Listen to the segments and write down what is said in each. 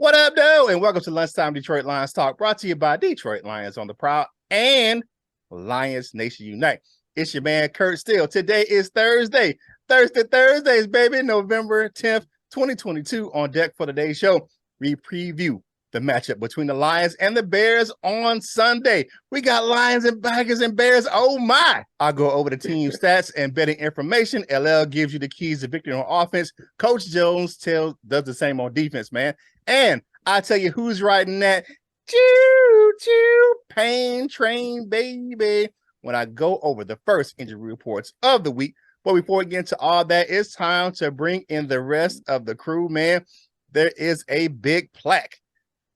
What up, though? And welcome to Lunchtime Detroit Lions Talk, brought to you by Detroit Lions on the Prowl and Lions Nation Unite. It's your man, Curt Steele. Today is Thursday. Thursdays, baby. November 10th, 2022. On deck for today's show, we preview the matchup between the Lions and the Bears on Sunday. We got Lions and Baggers and Bears. Oh, my. I'll go over the team stats and betting information. LL gives you the keys to victory on offense. Coach Jones does the same on defense, man. And I'll tell you who's riding that choo-choo pain train, baby, when I go over the first injury reports of the week. But before we get into all that, it's time to bring in the rest of the crew, man. There is a big plaque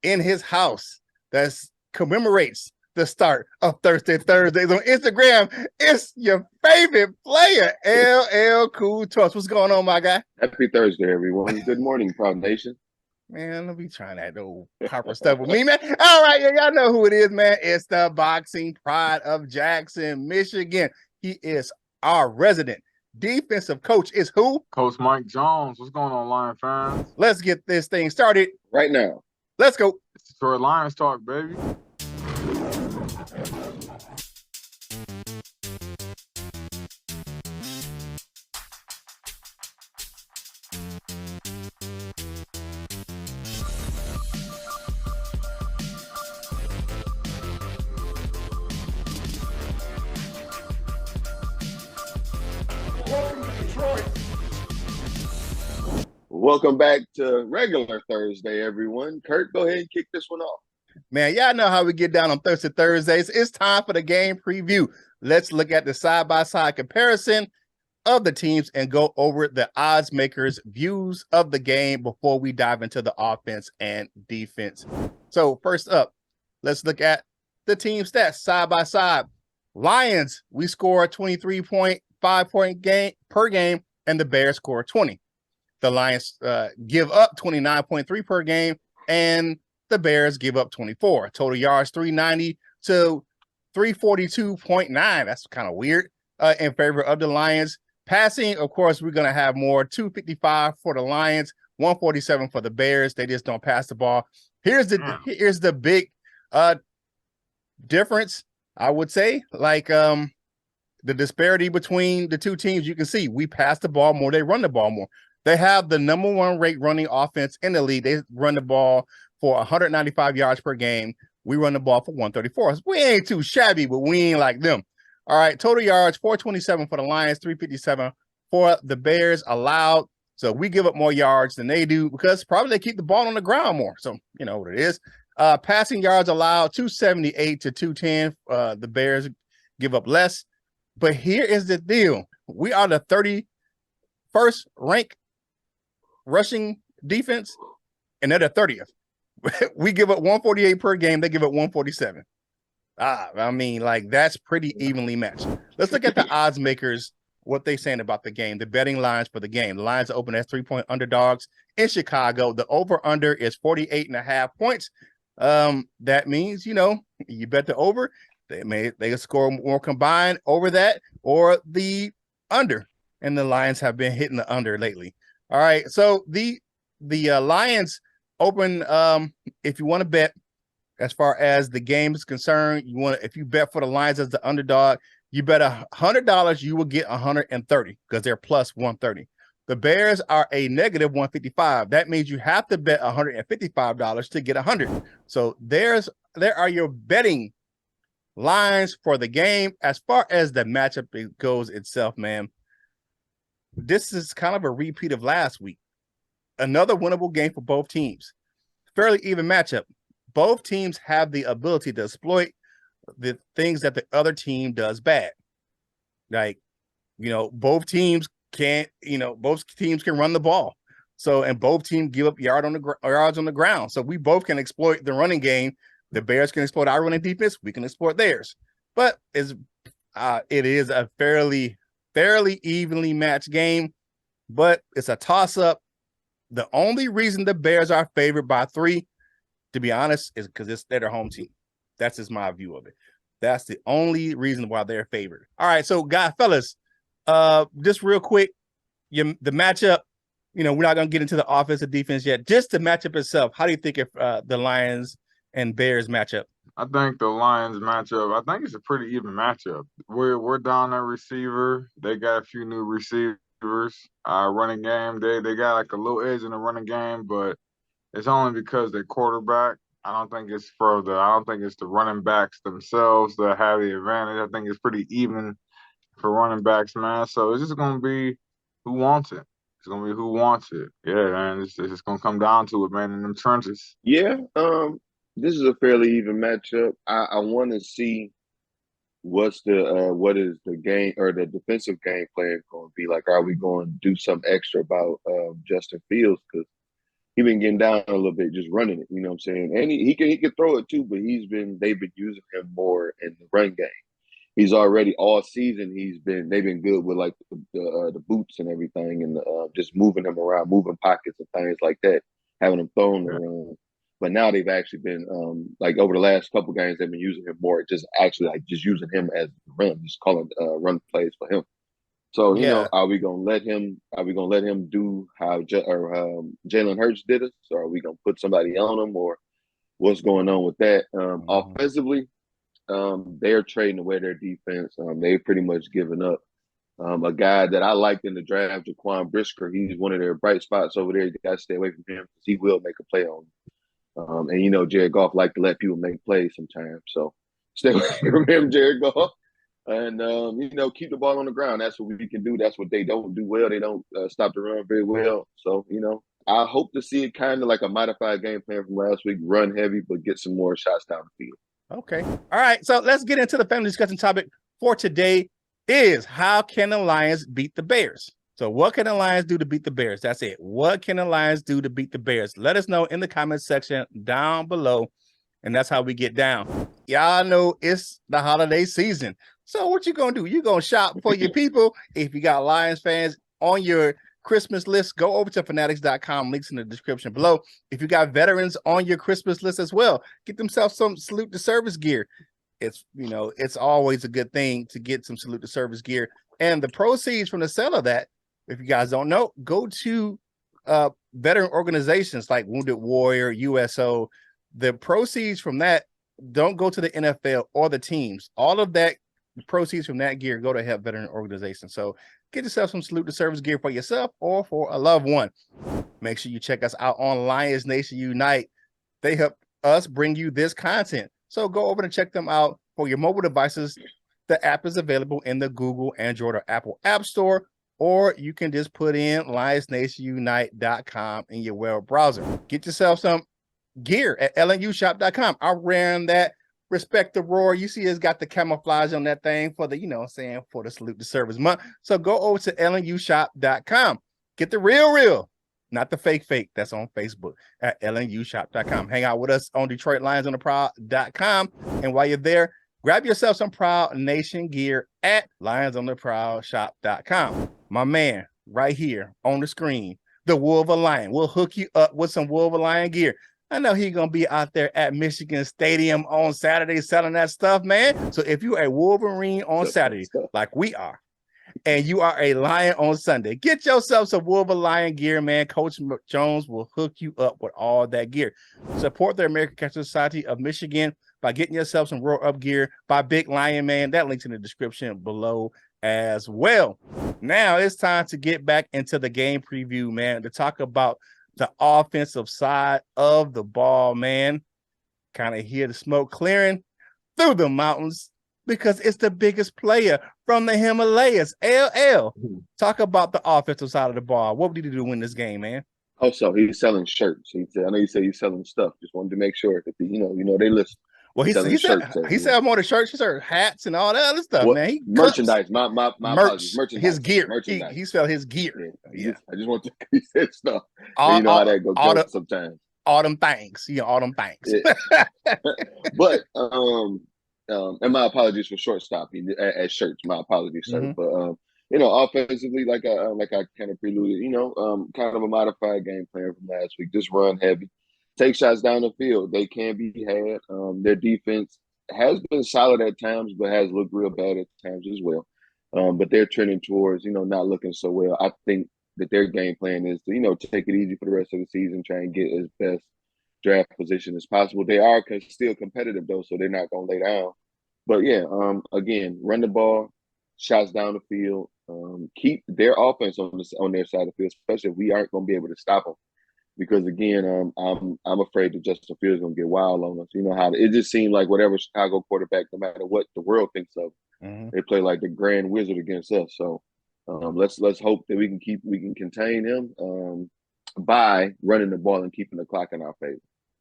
in his house that commemorates the start of Thursdays on Instagram. It's your favorite player, LL Cool Toss. What's going on, my guy? Happy Thursday, everyone. Good morning, Proud Nation. Man, don't be trying that old proper stuff with me, man. All right, yeah, y'all know who it is, man. It's the boxing pride of Jackson, Michigan. He is our resident defensive coach. Is who? Coach Mike Jones. What's going on, Lion fans? Let's get this thing started right now. Let's go. It's Detroit Lions Talk, baby. Welcome to Detroit. Welcome back to regular Thursday, everyone. Curt, go ahead and kick this one off. Man, y'all know how we get down on Thursdays. It's time for the game preview. Let's look at the side-by-side comparison of the teams and go over the odds makers' views of the game before we dive into the offense and defense. So first up, let's look at the team stats side by side. Lions, we score 23.5 point game per game, and the Bears score 20. The Lions give up 29.3 per game, and the Bears give up 24. Total yards 390 to 342.9. That's kind of weird in favor of the Lions. Passing, of course, we're going to have more. 255 for the Lions, 147 for the Bears. They just don't pass the ball. Here's the big difference, I would say. Like the disparity between the two teams, you can see we pass the ball more. They run the ball more. They have the number one rate running offense in the league. They run the ball for 195 yards per game. We run the ball for 134. We ain't too shabby, but we ain't like them. All right, total yards, 427 for the Lions, 357 for the Bears allowed. So we give up more yards than they do because probably they keep the ball on the ground more. So you know what it is. Passing yards allowed, 278 to 210. The Bears give up less. But here is the deal. We are the 31st ranked rushing defense, and they're the 30th. We give up 148 per game. They give up 147. I mean, like, that's pretty evenly matched. Let's look at the odds makers, what they saying about the game, the betting lines for the game. The Lions open as 3-point underdogs in Chicago. The over-under is 48.5 points. That means, you know, you bet the over. They score more combined over that or the under. And the Lions have been hitting the under lately. All right, so the Lions open, if you want to bet, as far as the game is concerned, if you bet for the Lions as the underdog, you bet $100, you will get 130 because they're plus 130. The Bears are a negative 155. That means you have to bet $155 to get 100. So there are your betting lines for the game. As far as the matchup goes itself, man, this is kind of a repeat of last week. Another winnable game for both teams. Fairly even matchup. Both teams have the ability to exploit the things that the other team does bad. Like, you know, both teams can run the ball. So, and both teams give up yards on the ground. So we both can exploit the running game. The Bears can exploit our running defense. We can exploit theirs. But it is a fairly evenly matched game, but it's a toss-up. The only reason the Bears are favored by 3, to be honest, is because they're their home team. That's just my view of it. That's the only reason why they're favored. All right, so fellas, just real quick, the matchup, we're not going to get into the offensive defense yet. Just the matchup itself, how do you think if the Lions and Bears match up? I think the Lions matchup, I think it's a pretty even matchup. We're down at receiver. They got a few new receivers. Running game, they got like a little edge in the running game, but it's only because they're quarterback. I don't think it's the running backs themselves that have the advantage. I think it's pretty even for running backs, man. So it's just gonna be who wants it. It's gonna be who wants it. Yeah, man. It's just gonna come down to it, man, in them trenches. Yeah, this is a fairly even matchup. I want to see what is the game or the defensive game plan going to be like. Are we going to do something extra about Justin Fields, because he been getting down a little bit just running it, you know what I'm saying? And he can throw it too, but they've been using him more in the run game. He's already all season. They've been good with like the boots and everything, and just moving him around, moving pockets and things like that, having him thrown around. But now they've actually been like over the last couple games, they've been using him more, just actually like just using him as a run, just calling run plays for him. So Yeah. are we gonna let him? Are we gonna let him do how Jalen Hurts did it, or are we gonna put somebody on him, or what's going on with that? Offensively, they're trading away their defense. They've pretty much given up. A guy that I liked in the draft, Jaquan Brisker, he's one of their bright spots over there. You got to stay away from him because he will make a play on you. And Jared Goff like to let people make plays sometimes. So stay away from him, Jared Goff. And, keep the ball on the ground. That's what we can do. That's what they don't do well. They don't stop the run very well. So, I hope to see it kind of like a modified game plan from last week, run heavy, but get some more shots down the field. Okay. All right. So let's get into the family discussion topic for today is how can the Lions beat the Bears? So what can the Lions do to beat the Bears? That's it. What can the Lions do to beat the Bears? Let us know in the comment section down below. And that's how we get down. Y'all know it's the holiday season. So what you going to do? You going to shop for your people. If you got Lions fans on your Christmas list, go over to fanatics.com, links in the description below. If you got veterans on your Christmas list as well, get themselves some salute to service gear. It's always a good thing to get some salute to service gear. And the proceeds from the sale of that, if you guys don't know, go to veteran organizations like Wounded Warrior, USO. The proceeds from that don't go to the NFL or the teams. All of that proceeds from that gear go to help veteran organizations. So get yourself some salute to service gear for yourself or for a loved one. Make sure you check us out on Lions Nation Unite. They help us bring you this content. So go over and check them out for your mobile devices. The app is available in the Google, Android, or Apple App Store, or you can just put in lionsnationunite.com in your web browser. Get yourself some gear at lnushop.com. I ran that. Respect the roar. You see it's got the camouflage on that thing for the, for the salute to service month. So go over to lnushop.com. Get the real, not the fake that's on Facebook at lnushop.com. Hang out with us on DetroitLionsOnTheProwl.com. And while you're there, grab yourself some Prowl Nation gear at LionsOnTheProwlShop.com. My man right here on the screen, the Wolverine. We'll hook you up with some Wolverine gear. I know he's going to be out there at Michigan Stadium on Saturday selling that stuff, man. So if you're a Wolverine on Saturday, like we are, and you are a Lion on Sunday, get yourself some Wolverine gear, man. Coach Jones will hook you up with all that gear. Support the American Cancer Society of Michigan by getting yourself some Roar Up gear by Big Lion, man. That link's in the description below as well. Now it's time to get back into the game preview, man, to talk about the offensive side of the ball, man. Kind of hear the smoke clearing through the mountains because it's the biggest player from the Himalayas. LL, talk about the offensive side of the ball. What did he do to win this game, man? Oh, so he's selling shirts. I know you said he's selling stuff. Just wanted to make sure that they listen. Well, he said more than shirts, hats, and all that other stuff, man. He merchandise. My apologies. Merchandise. His gear. Merchandise. He sell his gear. Yeah. I just want to he said stuff. How that goes sometimes. All them things. All them things. Yeah. But and my apologies for shortstop at shirts. My apologies, sir. Mm-hmm. But offensively, like I kind of preluded, kind of a modified game plan from last week. Just run heavy. Take shots down the field. They can be had. Their defense has been solid at times, but has looked real bad at times as well. But they're trending towards, not looking so well. I think that their game plan is to, take it easy for the rest of the season, try and get as best draft position as possible. They are still competitive though, so they're not going to lay down. But yeah, again, run the ball, shots down the field, keep their offense on their side of the field, especially if we aren't going to be able to stop them. Because again, I'm afraid that Justin Fields is going to get wild on us. You know how it just seemed like whatever Chicago quarterback, no matter what the world thinks of, they play like the grand wizard against us. So let's hope that we can contain him by running the ball and keeping the clock in our favor.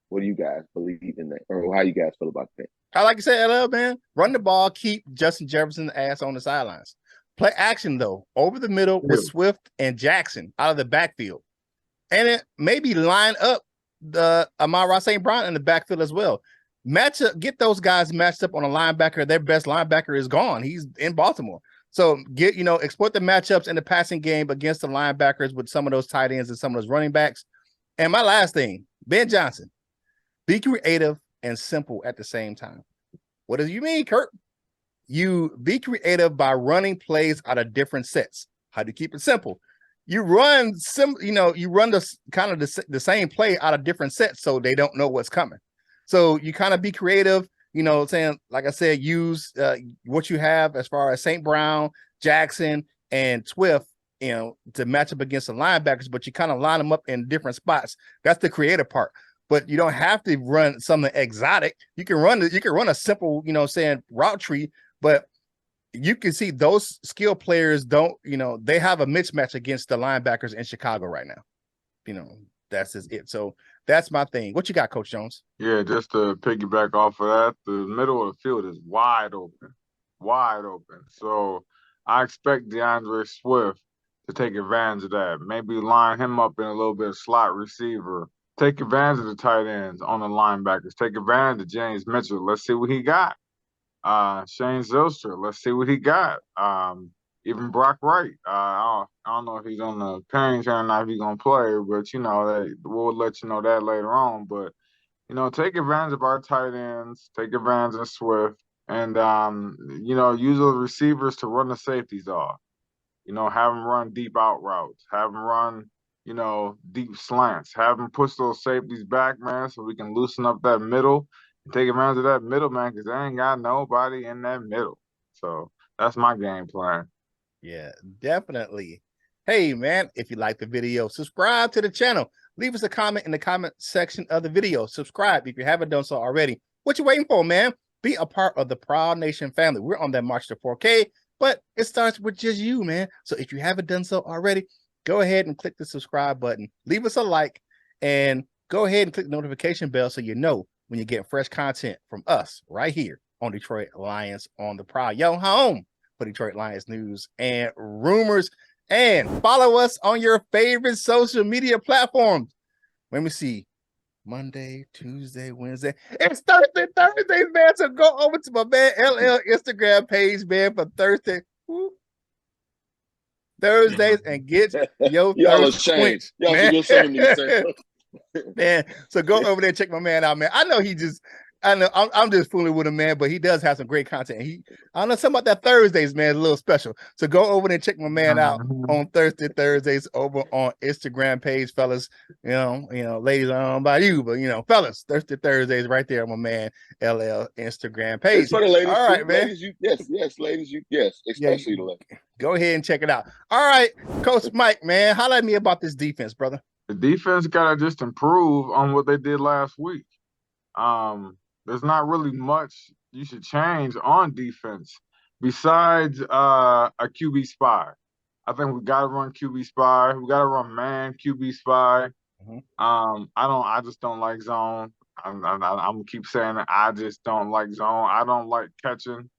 What do you guys believe in that, or how you guys feel about that? I like I said, LL, man, run the ball, keep Justin Jefferson's ass on the sidelines. Play action though, over the middle with Swift and Jackson out of the backfield, and it maybe line up the Amon-Ra St. Brown in the backfield as well. Match up, get those guys matched up on a linebacker. Their best linebacker is gone. He's in Baltimore. So exploit the matchups in the passing game against the linebackers with some of those tight ends and some of those running backs. And my last thing, Ben Johnson, be creative and simple at the same time. What do you mean, Curt? You be creative by running plays out of different sets. How do you keep it simple? You run the kind of the same play out of different sets so they don't know what's coming. So you kind of be creative, saying, like I said, use what you have as far as St. Brown, Jackson, and Swift, to match up against the linebackers, but you kind of line them up in different spots. That's the creative part. But you don't have to run something exotic. You can run a simple, route tree, but you can see those skill players they have a mismatch against the linebackers in Chicago right now. That's just it. So that's my thing. What you got, Coach Jones? Yeah, just to piggyback off of that, the middle of the field is wide open. So I expect DeAndre Swift to take advantage of that. Maybe line him up in a little bit of slot receiver. Take advantage of the tight ends on the linebackers. Take advantage of James Mitchell. Let's see what he got. Shane Zylstra, let's see what he got. Even Brock Wright. I don't know if he's on the pairing turn or not, if he's going to play, but, we'll let you know that later on. But, take advantage of our tight ends, take advantage of Swift, and, use those receivers to run the safeties off. Have them run deep out routes. Have them run, deep slants. Have them push those safeties back, man, so we can loosen up that middle. Take advantage of that middle, man, because they ain't got nobody in that middle. So that's my game plan. Yeah, definitely. Hey, man, if you like the video, subscribe to the channel. Leave us a comment in the comment section of the video. Subscribe if you haven't done so already. What you waiting for, man? Be a part of the Prowl Nation family. We're on that march to 4K, but it starts with just you, man. So if you haven't done so already, go ahead and click the subscribe button. Leave us a like, and go ahead and click the notification bell so you know when you get fresh content from us right here on Detroit Lions on the Prowl, your home for Detroit Lions news and rumors. And follow us on your favorite social media platforms. Let me see. Monday, Tuesday, Wednesday. It's Thursdays, man. So go over to my man LL Instagram page, man, for Thursdays and get your thirst quenched. Y'all should go send me, sir. Man, so go over there and check my man out, man. I know I'm just fooling with him, man, but he does have some great content. I know something about that Thursdays, man, a little special. So go over there and check my man out on Thursdays over on Instagram page, fellas. Ladies, I don't know about you, but fellas, Thursdays right there on my man LL Instagram page. It's for the ladies. All right, man. Ladies, ladies, especially the ladies. Go ahead and check it out. All right, Coach Mike, man, holla at me about this defense, brother. The defense got to just improve on what they did last week. There's not really much you should change on defense besides a QB spy. I think we got to run QB spy. We got to run man QB spy. I just don't like zone. I'm gonna keep saying that. I just don't like zone. I don't like catching.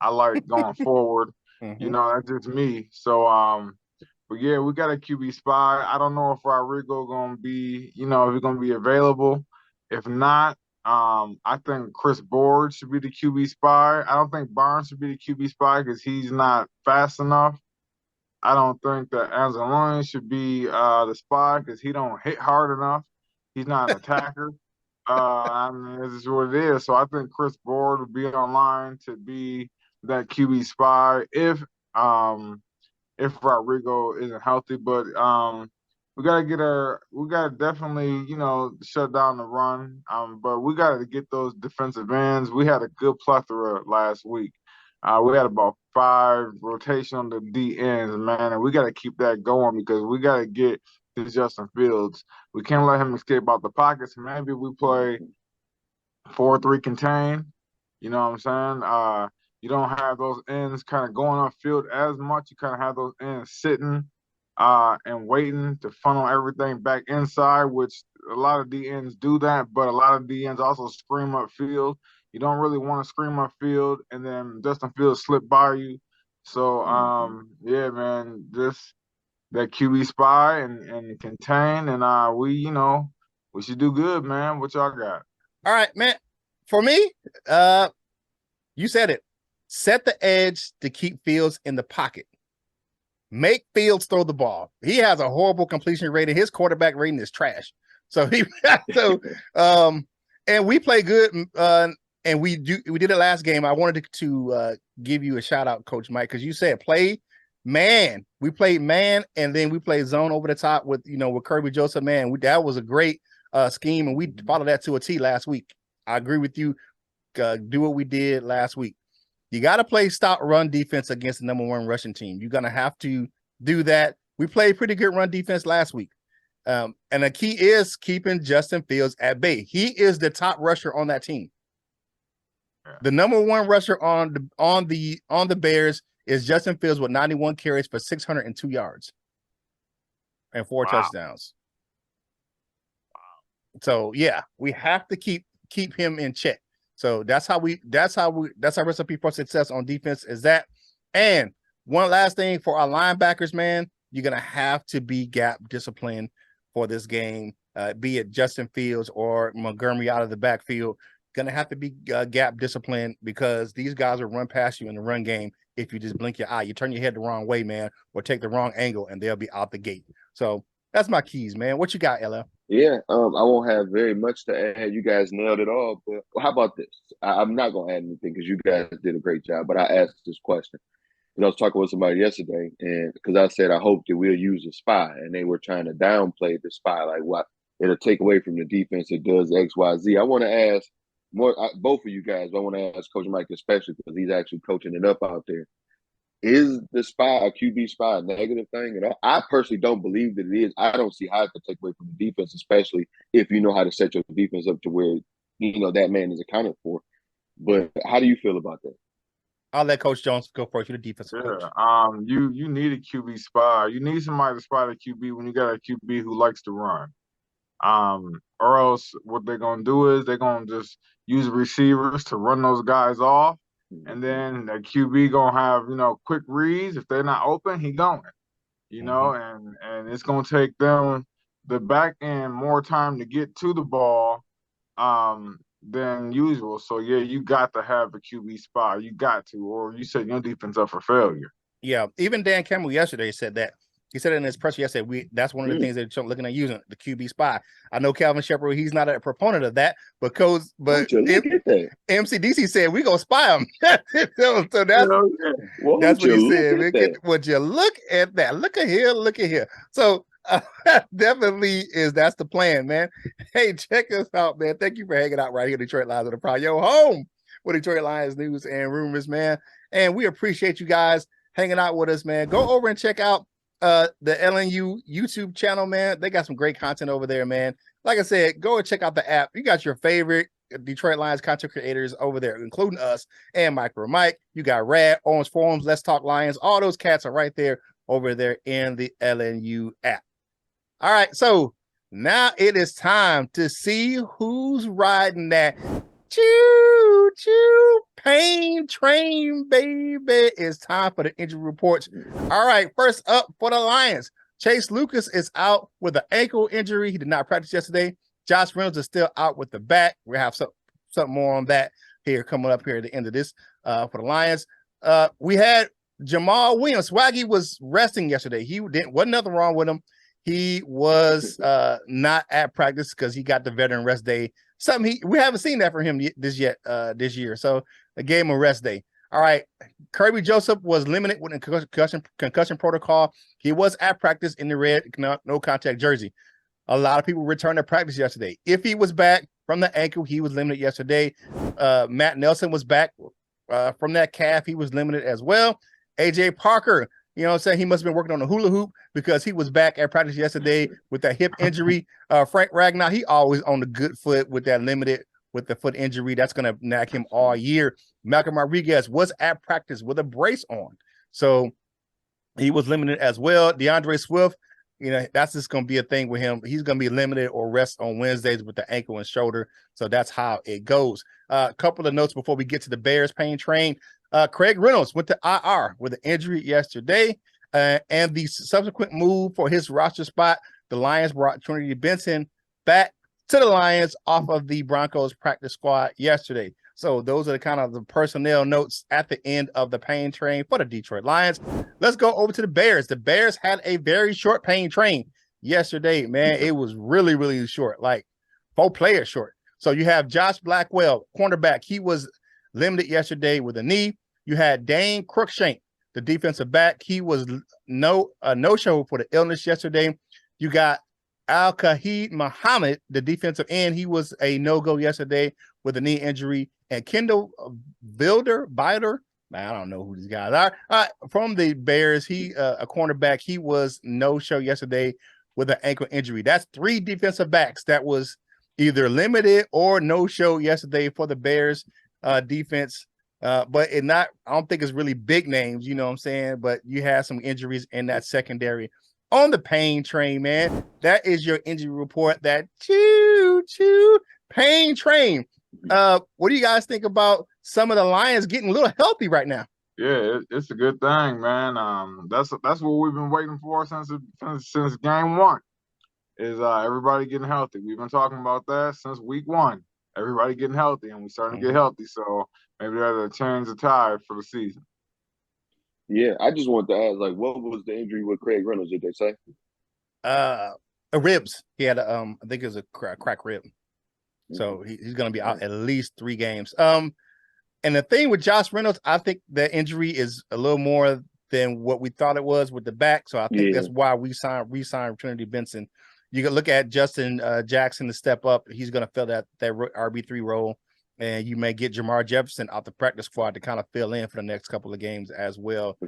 I like going forward. That's just me. So but yeah, we got a QB spy. I don't know if Rodrigo gonna be, if he's gonna be available. If not, I think Chris Board should be the QB spy. I don't think Barnes should be the QB spy because he's not fast enough. I don't think that Anzalone should be the spy because he don't hit hard enough. He's not an attacker. This is what it is. So I think Chris Board would be online to be that QB spy. if Rodrigo isn't healthy. But we gotta definitely, shut down the run. But we gotta get those defensive ends. We had a good plethora last week. We had about 5 rotation on the D ends, man, and we gotta keep that going because we gotta get to Justin Fields. We can't let him escape out the pockets. Maybe we play 4-3 contain. You know what I'm saying? You don't have those ends kind of going off field as much. You kind of have those ends sitting and waiting to funnel everything back inside, which a lot of D ends do that, but a lot of D ends also scream up field. You don't really want to scream up field and then Justin Fields slip by you. So yeah, man, just that QB spy and contain, and we should do good, man. What y'all got? All right, man. For me, you said it. Set the edge to keep Fields in the pocket. Make Fields throw the ball. He has a horrible completion rating. His quarterback rating is trash. So and we play good. And we did it last game. I wanted to give you a shout out, Coach Mike, because you said play man. We played man, and then we played zone over the top with Kirby Joseph. Man, that was a great scheme, and we followed that to a T last week. I agree with you. Do what we did last week. You got to play stop run defense against the number 1 rushing team. You're going to have to do that. We played pretty good run defense last week. And the key is keeping Justin Fields at bay. He is the top rusher on that team. Yeah. The number 1 rusher on the Bears is Justin Fields with 91 carries for 602 yards and 4 touchdowns. Wow. So yeah, we have to keep him in check. So that's our recipe for success on defense is that. And one last thing for our linebackers, man, you're going to have to be gap disciplined for this game, be it Justin Fields or Montgomery out of the backfield. Going to have to be gap disciplined because these guys will run past you in the run game. If you just blink your eye, you turn your head the wrong way, man, or take the wrong angle and they'll be out the gate. So that's my keys, man. What you got, LL? Yeah, I won't have very much to add. You guys nailed it all. But how about this? I'm not going to add anything because you guys did a great job. But I asked this question. I was talking with somebody yesterday, and because I said I hope that we'll use a spy, and they were trying to downplay the spy, like what it'll take away from the defense. It does X, Y, Z. I want to ask both of you guys. I want to ask Coach Mike especially because he's actually coaching it up out there. Is the spy a QB spy a negative thing at all? I personally don't believe that it is. I don't see how it could take away from the defense, especially if you know how to set your defense up to where that man is accounted for. But how do you feel about that? I'll let Coach Jones go first. You're the defensive coach. You need a QB spy. You need somebody to spy the QB when you got a QB who likes to run. Or else what they're gonna do is they're gonna just use receivers to run those guys off. And then the QB gonna have, quick reads. If they're not open, he going, and it's gonna take them the back end more time to get to the ball than usual. So yeah, you got to have a QB spy. You got to, or you set your defense up for failure. Yeah, even Dan Campbell yesterday said that. He said it in his press yesterday. That's one of the things that they're looking at using, the QB spy. I know Calvin Shepard, he's not a proponent of that, but MCDC said we're gonna spy him. so that's what he said. Would you look at that? Look at here. So definitely that's the plan, man. Hey, check us out, man. Thank you for hanging out right here, Detroit Lions of the Prowl, your home with Detroit Lions news and rumors, man. And we appreciate you guys hanging out with us, man. Go over and check out the LNU YouTube channel, man. They got some great content over there, man. Like I said, go and check out the app. You got your favorite Detroit Lions content creators over there, including us and Micro Mike. You got Rad, Owens Forums, Let's Talk Lions. All those cats are right there over there in the LNU app. All right, so now it is time to see who's riding that choo-choo pain train, baby. It's time for the injury reports. All right, first up for the Lions, Chase Lucas is out with an ankle injury. He did not practice yesterday. Josh Reynolds is still out with the back. We'll have something more on that here coming up here at the end of this for the Lions. We had Jamal Williams. Swaggy was resting yesterday. Wasn't nothing wrong with him. He was not at practice because he got the veteran rest day. We haven't seen that for him this year. So I gave him a rest day. All right. Kirby Joseph was limited with a concussion protocol. He was at practice in the red no contact jersey. A lot of people returned to practice yesterday. If he was back from the ankle, he was limited yesterday. Matt Nelson was back from that calf. He was limited as well. AJ Parker, you know what I'm saying? He must have been working on the hula hoop because he was back at practice yesterday with that hip injury. Frank Ragnar, he always on the good foot with that limited with the foot injury. That's going to nag him all year. Malcolm Rodriguez was at practice with a brace on. So he was limited as well. DeAndre Swift, you know, that's just going to be a thing with him. He's going to be limited or rest on Wednesdays with the ankle and shoulder. So that's how it goes. A couple of notes before we get to the Bears pain train. Craig Reynolds went to IR with an injury yesterday. And the subsequent move for his roster spot, the Lions brought Trinity Benson back to the Lions off of the Broncos practice squad yesterday. So those are the kind of the personnel notes at the end of the pain train for the Detroit Lions. Let's go over to the Bears. The Bears had a very short pain train yesterday, man. It was really, really short, like 4 players short. So you have Josh Blackwell, cornerback. He was limited yesterday with a knee. You had Dane Cruikshank, the defensive back. He was no-show for the illness yesterday. You got Al-Kahid Muhammad, the defensive end. He was a no-go yesterday with a knee injury. And Kendall Bider, I don't know who these guys are. From the Bears, he a cornerback. He was no-show yesterday with an ankle injury. That's 3 defensive backs that was either limited or no-show yesterday for the Bears defense. But I don't think it's really big names, you know what I'm saying? But you have some injuries in that secondary. On the pain train, man, that is your injury report. That choo-choo pain train. What do you guys think about some of the Lions getting a little healthy right now? Yeah, it's a good thing, man. That's what we've been waiting for since game 1. Is everybody getting healthy? We've been talking about that since week 1. Everybody getting healthy, and we're starting to get healthy. So maybe that'll change the tide for the season. Yeah, I just wanted to ask, like, what was the injury with Craig Reynolds? Did they say? Ribs. He had I think it was a crack rib. So he's going to be out at least 3 games. And the thing with Josh Reynolds, I think the injury is a little more than what we thought it was with the back. So I think that's why we re-signed Trinity Benson. You can look at Justin Jackson to step up. He's going to fill that RB3 role. And you may get Jamar Jefferson out the practice squad to kind of fill in for the next couple of games as well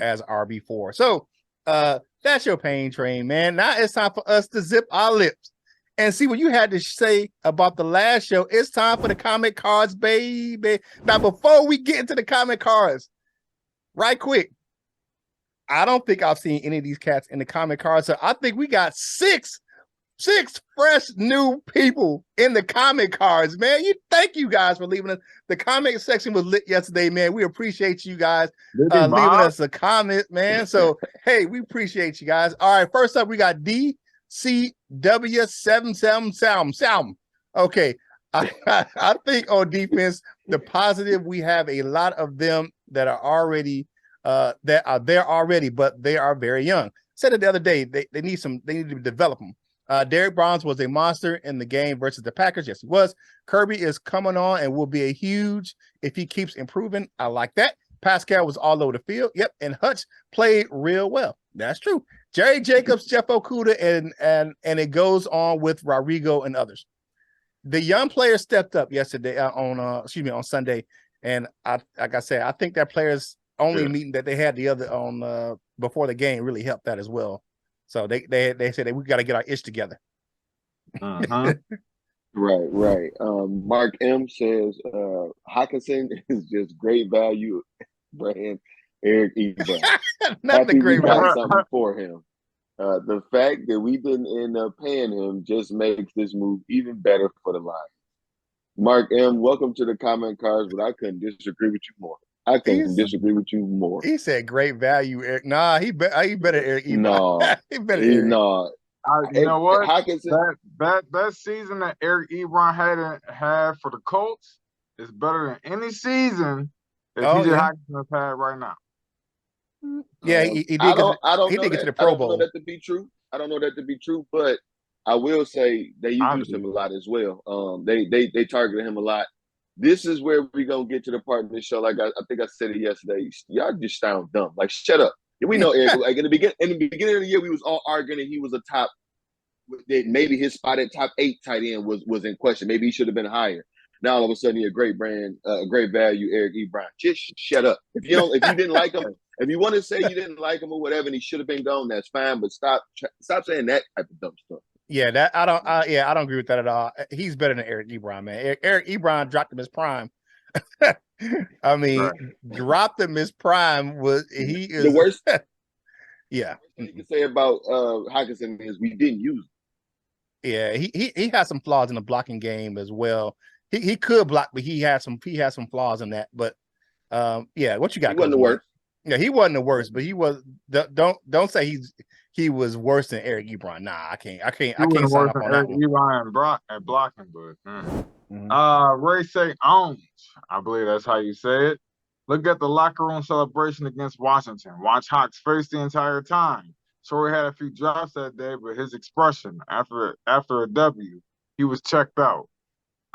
as RB4. So that's your pain train, man. Now it's time for us to zip our lips and see what you had to say about the last show. It's time for the comment cards, baby. Now, before we get into the comment cards, right quick, I don't think I've seen any of these cats in the comment cards. So I think we got six fresh new people in the comment cards, man. Thank you guys for leaving us. The comment section was lit yesterday, man. We appreciate you guys leaving us a comment, man. So, hey, we appreciate you guys. All right, first up, we got DCW77. Okay, I think on defense, the positive, we have a lot of them that are already that are there already, but they are very young. Said it the other day, they need to develop them. Derek Barnes was a monster in the game versus the Packers. Yes, he was. Kirby is coming on and will be a huge if he keeps improving. I like that. Pascal was all over the field. Yep, and Hutch played real well. That's true. Jerry Jacobs, Jeff Okuda, and it goes on with Rodrigo and others. The young players stepped up yesterday on Sunday, and like I said, I think that players only meeting that they had the other on before the game really helped that as well. So they said that we got to get our ish together. Right. Mark M says Hawkinson is just great value brand Eric E. Brown. Not the great value. Something for him. The fact that we didn't end up paying him just makes this move even better for the Lions. Mark M, welcome to the comment cards, but I couldn't disagree with you more. He said great value, Eric. Nah, he better Eric. He better Eric. No. You know what? That season that Eric Ebron had for the Colts is better than any season that TJ Hawkinson has had right now. Yeah, he did. I don't get to the Pro Bowl. I don't know that to be true. But I will say they used him a lot as well. They targeted him a lot this is where we gonna get to the part of the show. Like I think I said it yesterday. Y'all just sound dumb. Like shut up. We know Eric. Like in the beginning of the year, we was all arguing that he was a top. That maybe his spot at top 8 tight end was in question. Maybe he should have been higher. Now all of a sudden, he a great brand, a great value, Eric Ebron. Just shut up. If you didn't like him, if you want to say you didn't like him or whatever, and he should have been gone, that's fine. But stop saying that type of dumb stuff. Yeah, that I don't agree with that at all. He's better than Eric Ebron, man. Eric Ebron dropped him his prime. I mean, dropped him his prime he is the worst. Yeah, the worst thing you can say about Hockenson is we didn't use him. Yeah, he has some flaws in the blocking game as well. He could block, but he has some flaws in that. But yeah, what you got? He wasn't the worst. Yeah, he wasn't the worst, but he was. Don't say he was worse than Eric Ebron. Nah, I can't sign up on that one. Ebron and blocking, but Ray say owns. I believe that's how you say it. Look at the locker room celebration against Washington. Watch Hawks face the entire time. Troy had a few drops that day, but his expression after a W, he was checked out.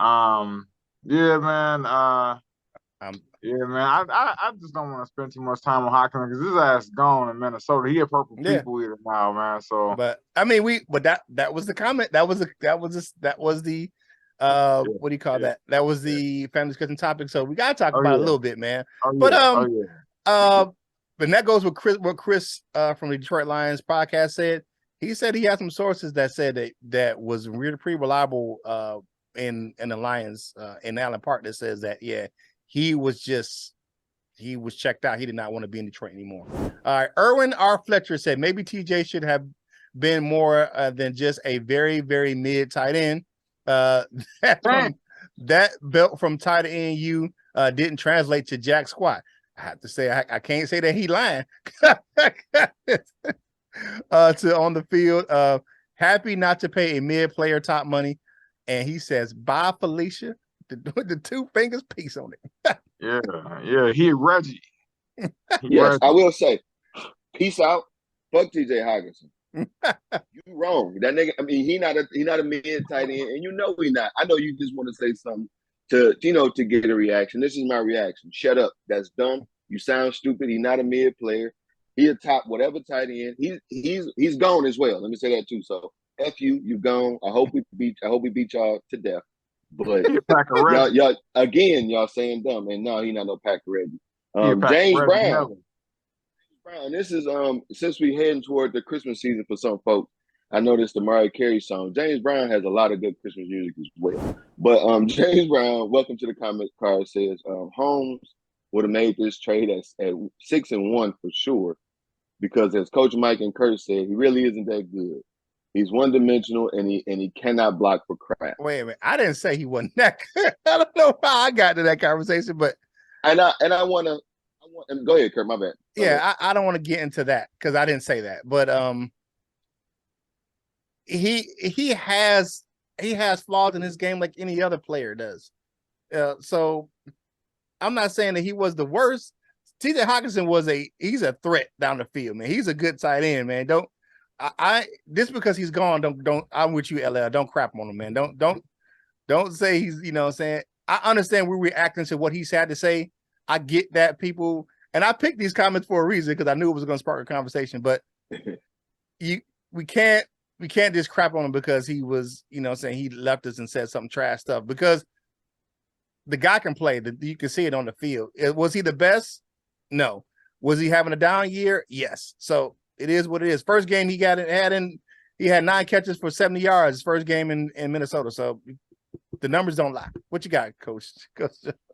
Yeah, man. Yeah, man. I just don't want to spend too much time on Hockenson because his ass gone in Minnesota. He a purple people eater now, man. So, but I mean, that was the comment. That was the what do you call that? That was the family discussion topic. So we gotta talk about it a little bit, man. But that goes with what Chris from the Detroit Lions podcast said. He said he had some sources that said that was really pretty reliable in the Lions in Allen Park that says that he was checked out. He did not want to be in Detroit anymore. All right, Erwin R. Fletcher said maybe TJ should have been more than just a very, very mid tight end. That belt from tight end didn't translate to jack squat. I have to say I can't say that he lying. To on the field, happy not to pay a mid player top money, and he says bye Felicia with the 2 fingers peace on it. yeah, he Reggie. Yes, I will say peace out. Fuck TJ Hockenson. You wrong. That nigga. I mean, he not a mid tight end, and you know he not. I know you just want to say something to get a reaction. This is my reaction. Shut up. That's dumb. You sound stupid. He's not a mid player. He a top whatever tight end. He's gone as well. Let me say that too. So F you gone. I hope we beat y'all to death. But y'all saying dumb, and no, he not no Packer Reggie. James Brown. This is since we heading toward the Christmas season for some folks. I noticed the Mariah Carey song. James Brown has a lot of good Christmas music as well. But James Brown, welcome to the comment card, says Holmes would have made this trade at 6-1 for sure, because as Coach Mike and Curt said, he really isn't that good. He's one-dimensional and he cannot block for crap. Wait a minute, I didn't say he wasn't that good. I don't know how I got to that conversation, but I want to go ahead, Curt. My bad. I don't want to get into that because I didn't say that, but he has flaws in his game like any other player does. So I'm not saying that he was the worst. TJ Hockenson he's a threat down the field, man. He's a good tight end, man. Just because he's gone, don't I'm with you, LL. Don't crap on him, man. Don't say he's, you know what I'm saying. I understand we're reacting to what he's had to say. I get that people, and I picked these comments for a reason because I knew it was going to spark a conversation, but we can't just crap on him because he was, you know, saying he left us and said some trash stuff, because the guy can play. You can see it on the field. Was he the best? No. Was he having a down year? Yes. So it is what it is. First game he had 9 catches for 70 yards. First game in Minnesota. So the numbers don't lie. What you got, Coach?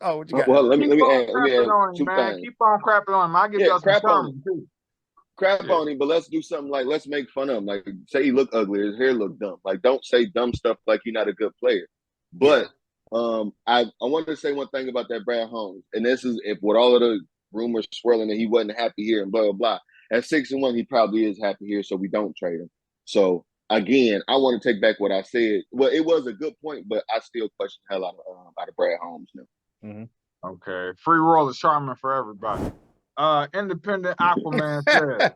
Oh, what you got? Well, let me add 2 things. Keep on crapping on him. I'll give y'all some time too. Crap on him, but let's do something like let's make fun of him. Like say he look ugly, his hair look dumb. Like don't say dumb stuff like you're not a good player. But I wanted to say one thing about that Brad Holmes, and this is if with all of the rumors swirling that he wasn't happy here and blah blah blah. At 6-1, he probably is happy here, so we don't trade him. So again, I want to take back what I said. Well, it was a good point, but I still question the hell out of Brad Holmes now. Mm-hmm. Okay, free roll of Charmin for everybody. Independent Aquaman said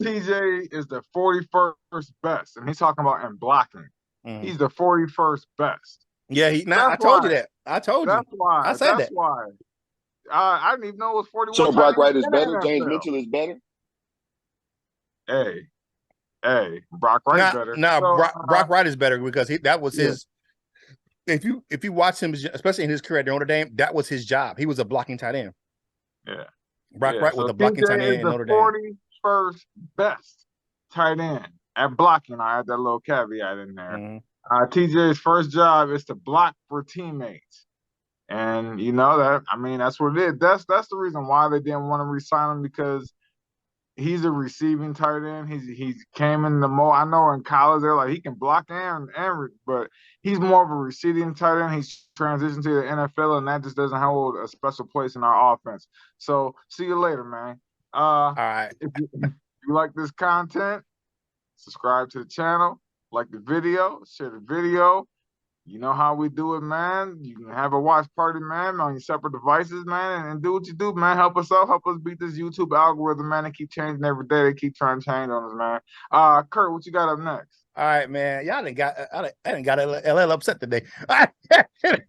TJ is the 41st best, and he's talking about in blocking. He's the 41st best. Yeah, I That's told you why. that. I told you. That's why. I said That's that. why. I didn't even know it was 41 So tight Brock ends Wright is in the better. James NFL. Mitchell is better. Hey, hey, Brock Wright Nah, better. nah, So, Brock Wright is better because that was Yeah. his. If you watch him, especially in his career at Notre Dame, that was his job. He was a blocking tight end. yeah. Brock Yeah, Wright was so a blocking tight TJ is end in the Notre Dame. 41st best tight end at blocking. I had that little caveat in there. Mm-hmm. TJ's first job is to block for teammates. And you know that, I mean, that's what it is. That's the reason why they didn't want to re-sign him, because he's a receiving tight end. He's came in the more. I know in college they're like he can block but he's more of a receiving tight end. He's transitioned to the NFL, and that just doesn't hold a special place in our offense. So see you later, man. All right. If you like this content, subscribe to the channel, like the video, share the video. You know how we do it, man. You can have a watch party, man, on your separate devices, man, and do what you do, man. Help us out. Help us beat this YouTube algorithm, man. They keep changing every day. They keep trying to change on us, man. Curt, what you got up next? All right, man. Y'all didn't got I didn't got LL upset today.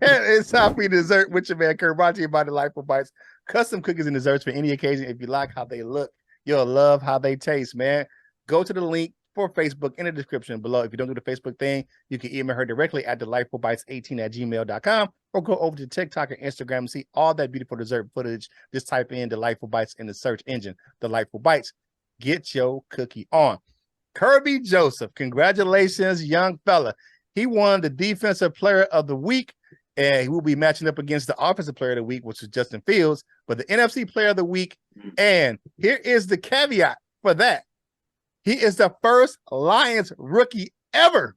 It's time for dessert with your man Curt, brought to you by Delightful Bites. Custom cookies and desserts for any occasion. If you like how they look, you'll love how they taste, man. Go to the link for Facebook in the description below. If you don't do the Facebook thing, you can email her directly at delightfulbites18@gmail.com or go over to TikTok and Instagram and see all that beautiful dessert footage. Just type in Delightful Bites in the search engine. Delightful Bites. Get your cookie on. Kirby Joseph, congratulations, young fella. He won the Defensive Player of the Week, and he will be matching up against the Offensive Player of the Week, which is Justin Fields, but the NFC Player of the Week. And here is the caveat for that. He is the first Lions rookie ever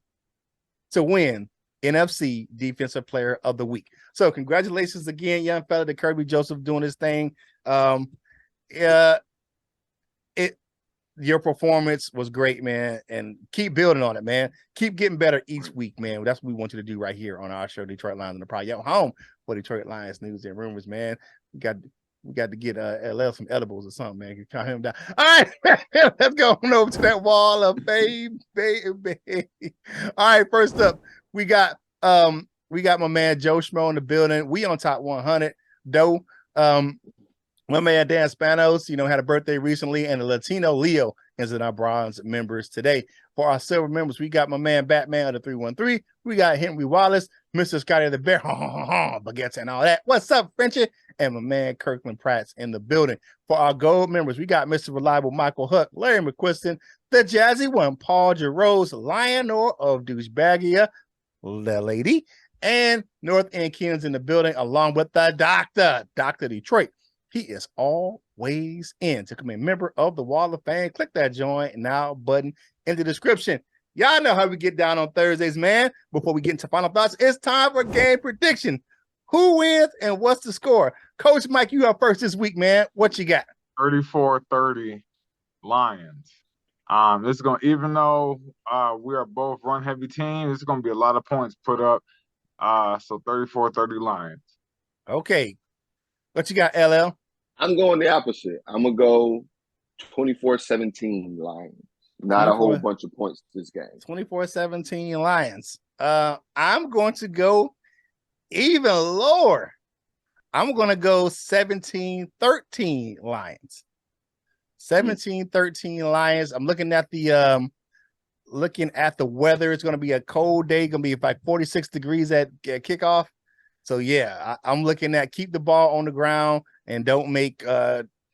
to win NFC Defensive Player of the Week. So congratulations again, young fella, to Kirby Joseph doing his thing. Your performance was great, man, and keep building on it, man. Keep getting better each week, man. That's what we want you to do right here on our show, Detroit Lions and the Prowl. Yo, home for Detroit Lions news and rumors, man. We got to get LL some edibles or something, man. Calm him down. All right, let's go on over to that wall of fame, baby. All right, first up, we got my man Joe Schmo in the building. We on top 100, though. My man Dan Spanos, had a birthday recently, and the Latino Leo is in our bronze members today. For our silver members, we got my man Batman of the 313. We got Henry Wallace, Mr. Scotty the Bear, baguettes and all that. What's up, Frenchie? And my man Kirkland Pratt's in the building. For our gold members, we got Mr. Reliable Michael Huck, Larry McQuiston, the Jazzy One, Paul Jarose, Lionor of Douchebagia, the lady, and North End Keenan's in the building, along with the Dr. Detroit. He is always in. To become a member of the Wall of Fame, click that join now button in the description. Y'all know how we get down on Thursdays, man. Before we get into final thoughts, it's time for game prediction. Who wins and what's the score? Coach Mike, you up first this week, man. What you got? 34-30 Lions. This is going to, even though we are both run heavy teams, this is going to be a lot of points put up. So 34-30 Lions. Okay. What you got, LL? I'm going the opposite. I'm going to go 24-17 Lions. Not a whole bunch of points this game. 24-17 Lions. I'm going to go even lower. I'm going to go 17-13 Lions. 17-13 Lions. I'm looking at the weather. It's going to be a cold day. Going to be like 46 degrees at kickoff. So yeah, I'm looking at keep the ball on the ground and don't make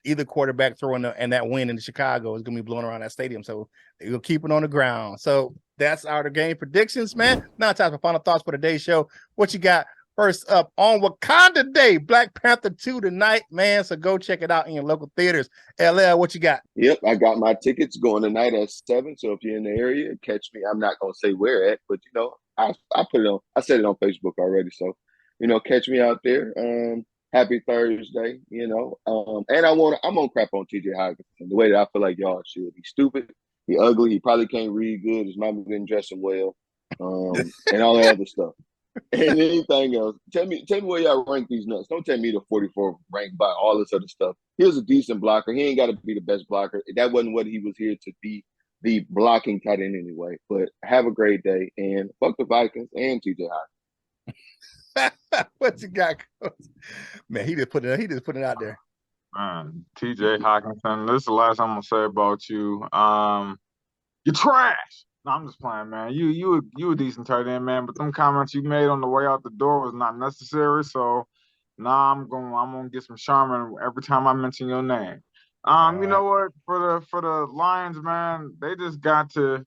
either quarterback throwing and that wind in Chicago is going to be blowing around that stadium. So you'll keep it on the ground. So that's our game predictions, man. Now time for final thoughts for today's show. What you got first up on Wakanda Day? Black Panther 2 tonight, man. So go check it out in your local theaters. LL, what you got? Yep, I got my tickets going tonight at 7. So if you're in the area, catch me. I'm not going to say where at, but I put it on. I said it on Facebook already. So catch me out there. Happy Thursday, and I'm gonna crap on TJ Hockenson the way that I feel like y'all should. He's stupid, he ugly, he probably can't read good, his mama didn't dress him well, and all that other stuff. And anything else, tell me where y'all rank these nuts. Don't tell me the 44th ranked by all this other stuff. He was a decent blocker. He ain't got to be the best blocker. That wasn't what he was here to be, the blocking tight end anyway. But have a great day, and fuck the Vikings and TJ Hockenson. What you got, Coach? Man, he just put it out there. Man, TJ Hawkinson, this is the last I'm gonna say about you. You're trash. No, I'm just playing, man. You a decent tight end, man. But them comments you made on the way out the door was not necessary. So nah, I'm gonna get some Charmin every time I mention your name. You know what? For the Lions, man, they just got to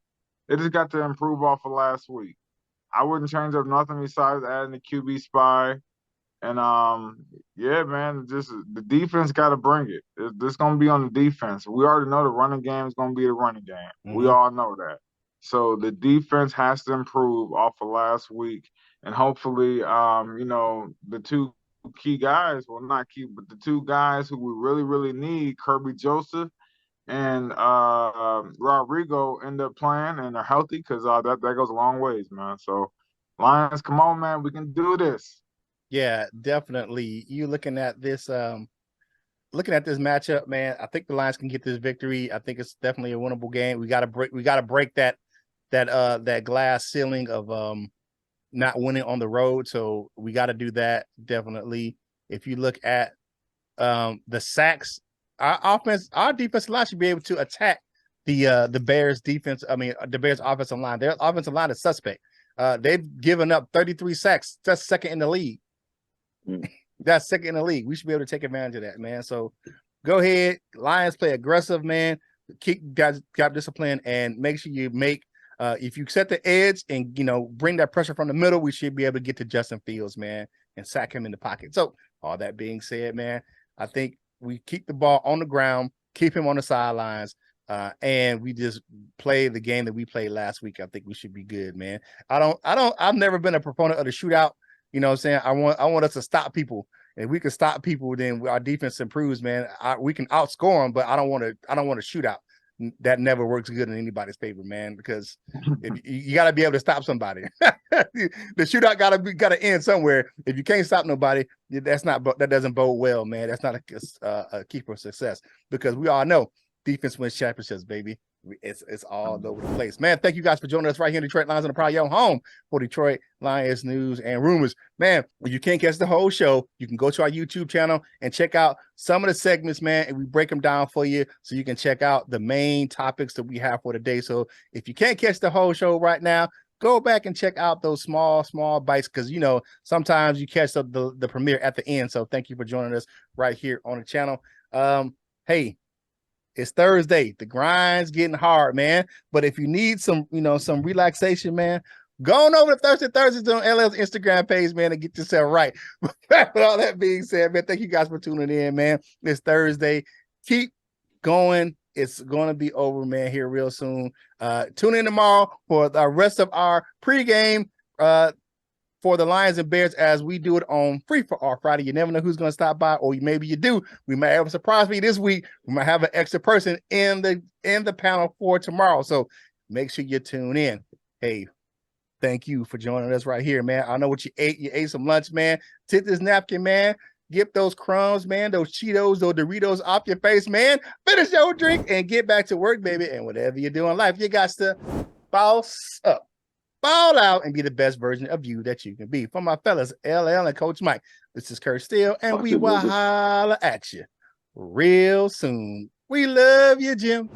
improve off of last week. I wouldn't change up nothing besides adding the QB spy. And yeah, man, just the defense got to bring it. This gonna be on the defense. We already know the running game is gonna be the running game. We all know that. So the defense has to improve off of last week, and hopefully, you know, the two key guys, well, not key, but the two guys who we really, really need, Kirby Joseph and Rodrigo, end up playing and are healthy because that goes a long ways, man. So Lions, come on, man, we can do this. Yeah, definitely. You looking at this matchup, man. I think the Lions can get this victory. I think it's definitely a winnable game. We gotta break that glass ceiling of not winning on the road. So we gotta do that, definitely. If you look at the sacks, our defensive line should be able to attack the Bears defense. I mean, the Bears offensive line. Their offensive line is suspect. They've given up 33 sacks. That's second in the league. That's second in the league. We should be able to take advantage of that, man. So go ahead. Lions play aggressive, man. Keep guys got discipline and make sure you make if you set the edge and bring that pressure from the middle, we should be able to get to Justin Fields, man, and sack him in the pocket. So all that being said, man, I think we keep the ball on the ground, keep him on the sidelines, and we just play the game that we played last week. I think we should be good, man. I've never been a proponent of the shootout. You know what I'm saying? I want us to stop people. If we can stop people, then our defense improves, man. We can outscore them, but I don't want to shoot out. That never works good in anybody's favor, man, because if you got to be able to stop somebody. The shootout got to end somewhere. If you can't stop nobody, that doesn't bode well, man. That's not a key for success, because we all know defense wins championships, baby. It's all over the place, man. Thank you guys for joining us right here in Detroit Lions on the Prowl, your home for Detroit Lions news and rumors, man. If you can't catch the whole show, you can go to our YouTube channel and check out some of the segments, man, and we break them down for you so you can check out the main topics that we have for the day. So if you can't catch the whole show right now, go back and check out those small bites, because sometimes you catch the premiere at the end. So thank you for joining us right here on the channel. Hey, it's Thursday. The grind's getting hard, man. But if you need some relaxation, man, go on over to Thursdays on LL's Instagram page, man, and get yourself right. With all that being said, man, thank you guys for tuning in, man. It's Thursday. Keep going. It's going to be over, man, here real soon. Tune in tomorrow for the rest of our pregame for the Lions and Bears, as we do it on Free for All Friday. You never know who's going to stop by, or maybe you do. We might have a surprise for you this week. We might have an extra person in the panel for tomorrow. So make sure you tune in. Hey, thank you for joining us right here, man. I know what you ate. You ate some lunch, man. Take this napkin, man. Get those crumbs, man, those Cheetos, those Doritos off your face, man. Finish your drink and get back to work, baby. And whatever you do in life, you got to boss up. Fall out and be the best version of you that you can be. For my fellas, LL and Coach Mike, this is Curt Steele, and we will holla at you real soon. We love you, Jim.